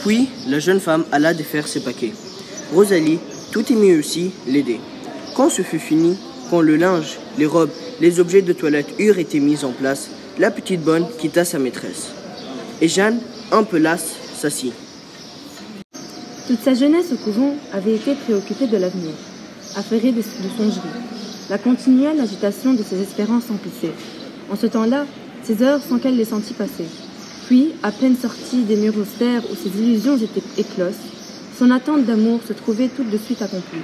Puis, la jeune femme alla défaire ses paquets. Rosalie, tout émue aussi, l'aidait. Quand ce fut fini, quand le linge, les robes, les objets de toilette eurent été mis en place, la petite bonne quitta sa maîtresse. Et Jeanne, un peu lasse, s'assit. Toute sa jeunesse au couvent avait été préoccupée de l'avenir, affairée de songeries. La continuelle agitation de ses espérances emplissait. En ce temps-là, ses heures sans qu'elle les sentît passer. Puis, à peine sortie des murs austères où ses illusions étaient écloses, son attente d'amour se trouvait tout de suite accomplie.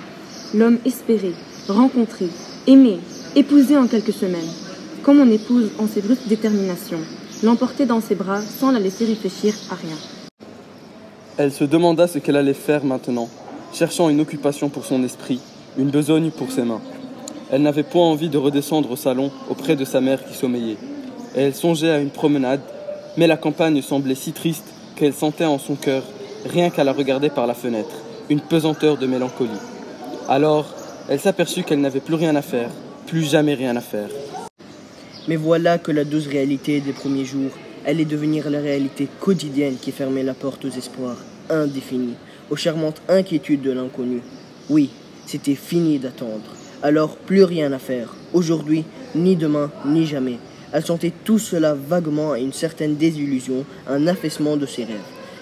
L'homme espéré, rencontré, aimé, épousé en quelques semaines. Comme on épouse en ses brusques déterminations, l'emporter dans ses bras sans la laisser réfléchir à rien. Elle se demanda ce qu'elle allait faire maintenant, cherchant une occupation pour son esprit, une besogne pour ses mains. Elle n'avait point envie de redescendre au salon auprès de sa mère qui sommeillait. Et elle songeait à une promenade, mais la campagne semblait si triste qu'elle sentait en son cœur, rien qu'à la regarder par la fenêtre, une pesanteur de mélancolie. Alors, elle s'aperçut qu'elle n'avait plus rien à faire, plus jamais rien à faire. Mais voilà que la douce réalité des premiers jours allait devenir la réalité quotidienne qui fermait la porte aux espoirs indéfinis, aux charmantes inquiétudes de l'inconnu. Oui, c'était fini d'attendre. Alors plus rien à faire. Aujourd'hui, ni demain, ni jamais. Elle sentait tout cela vaguement à une certaine désillusion, un affaissement de ses rêves.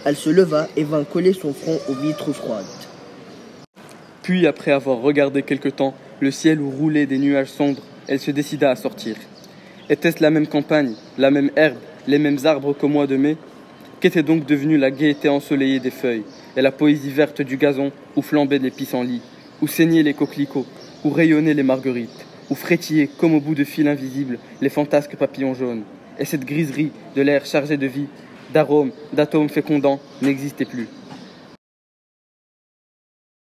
Elle se leva et vint coller son front aux vitres froides. Puis, après avoir regardé quelque temps le ciel où roulaient des nuages sombres, elle se décida à sortir. Était-ce la même campagne, la même herbe, les mêmes arbres qu'au mois de mai? Qu'était donc devenue la gaieté ensoleillée des feuilles et la poésie verte du gazon où flambaient les pissenlits, où saignaient les coquelicots, où rayonnaient les marguerites, où frétillaient comme au bout de fils invisibles les fantasques papillons jaunes? Et cette griserie de l'air chargé de vie, d'arômes, d'atomes fécondants n'existait plus.